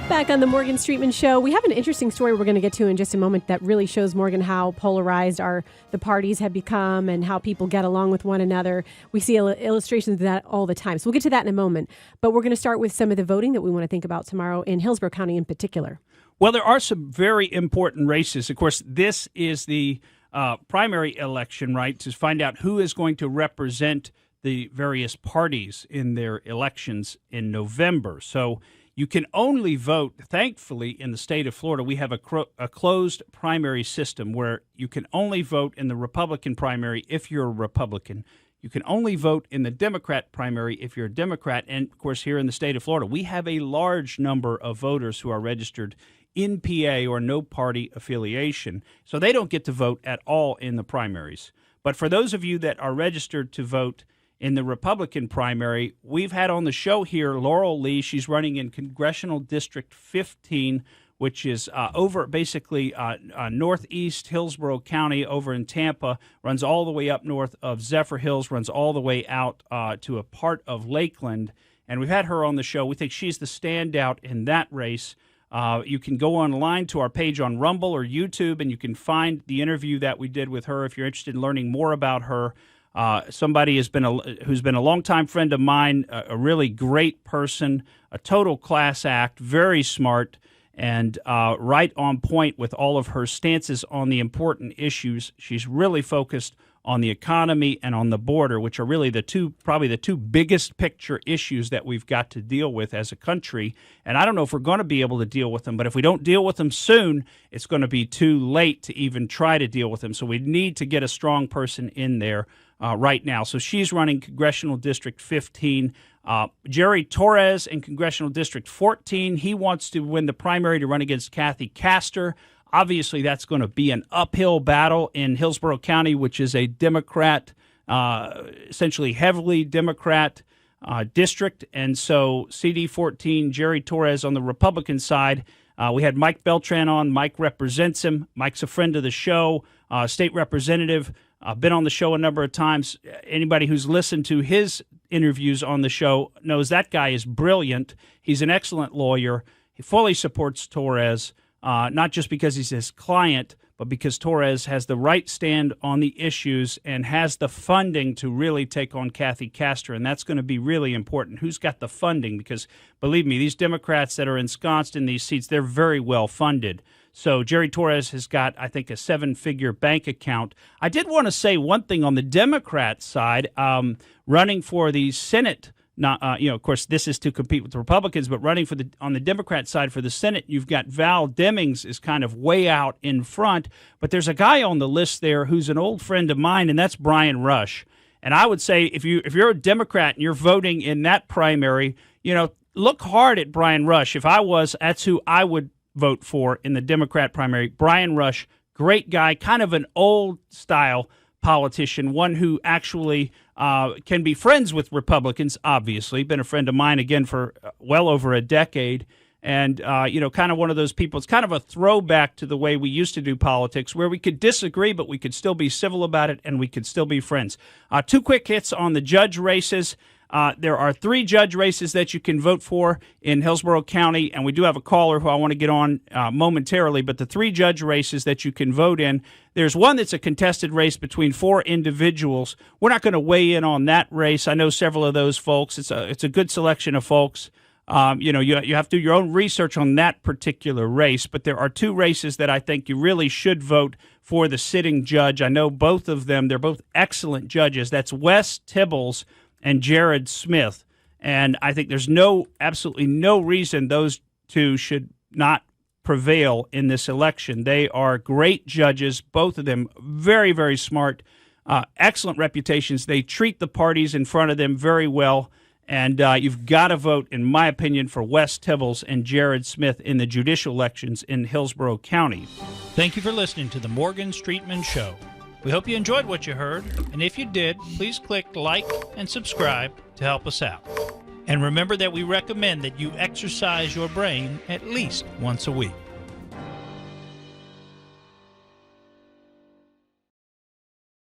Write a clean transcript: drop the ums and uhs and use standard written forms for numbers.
Back on the Morgan Streetman Show, we have an interesting story we're going to get to in just a moment that really shows, Morgan, how polarized the parties have become and how people get along with one another. We see illustrations of that all the time. So we'll get to that in a moment. But we're going to start with some of the voting that we want to think about tomorrow in Hillsborough County in particular. Well, there are some very important races. Of course, this is the primary election, right, to find out who is going to represent the various parties in their elections in November. So you can only vote, thankfully, in the state of Florida. We have a closed primary system where you can only vote in the Republican primary if you're a Republican. You can only vote in the Democrat primary if you're a Democrat. And, of course, here in the state of Florida, we have a large number of voters who are registered in PA or no party affiliation. So they don't get to vote at all in the primaries. But for those of you that are registered to vote in the Republican primary, we've had on the show here Laurel Lee. She's running in Congressional District 15, which is over basically northeast Hillsborough County over in Tampa, runs all the way up north of Zephyr Hills, runs all the way out to a part of Lakeland. And we've had her on the show. We think she's the standout in that race. You can go online to our page on Rumble or YouTube, and you can find the interview that we did with her if you're interested in learning more about her. Somebody who's been a longtime friend of mine, a really great person, a total class act, very smart, and right on point with all of her stances on the important issues. She's really focused on the economy and on the border, which are really probably the two biggest picture issues that we've got to deal with as a country. And I don't know if we're going to be able to deal with them, but if we don't deal with them soon, it's going to be too late to even try to deal with them. So we need to get a strong person in there right now. So she's running Congressional District 15. Jerry Torres in Congressional District 14. He wants to win the primary to run against Kathy Castor. Obviously, that's going to be an uphill battle in Hillsborough County, which is a Democrat, essentially heavily Democrat district. And so CD 14, Jerry Torres on the Republican side. We had Mike Beltran on. Mike represents him. Mike's a friend of the show, state representative. Been on the show a number of times. Anybody who's listened to his interviews on the show knows that guy is brilliant. He's an excellent lawyer. He fully supports Torres. Not just because he's his client, but because Torres has the right stand on the issues and has the funding to really take on Kathy Castor, and that's going to be really important. Who's got the funding? Because, believe me, these Democrats that are ensconced in these seats, they're very well funded. So Jerry Torres has got, I think, a 7-figure bank account. I did want to say one thing on the Democrat side, running for the Senate. Not, of course, this is to compete with the Republicans, but running on the Democrat side for the Senate, you've got Val Demings is kind of way out in front. But there's a guy on the list there who's an old friend of mine, and that's Brian Rush. And I would say if you're a Democrat and you're voting in that primary, look hard at Brian Rush. If I was, that's who I would vote for in the Democrat primary. Brian Rush, great guy, kind of an old-style politician, one who actually can be friends with Republicans, obviously. Been a friend of mine, again, for well over a decade. And, kind of one of those people. It's kind of a throwback to the way we used to do politics, where we could disagree, but we could still be civil about it, and we could still be friends. 2 quick hits on the judge races. There are 3 judge races that you can vote for in Hillsborough County, and we do have a caller who I want to get on momentarily, but the 3 judge races that you can vote in, there's one that's a contested race between 4 individuals. We're not going to weigh in on that race. I know several of those folks. It's a good selection of folks. You have to do your own research on that particular race, but there are 2 races that I think you really should vote for the sitting judge. I know both of them. They're both excellent judges. That's Wes Tibbles and Jared Smith. And I think there's absolutely no reason those 2 should not prevail in this election. They are great judges, both of them very, very smart, excellent reputations. They treat the parties in front of them very well. And you've got to vote, in my opinion, for Wes Tibbles and Jared Smith in the judicial elections in Hillsborough County. Thank you for listening to the Morgan Streetman Show. We hope you enjoyed what you heard, and if you did, please click like and subscribe to help us out. And remember that we recommend that you exercise your brain at least once a week.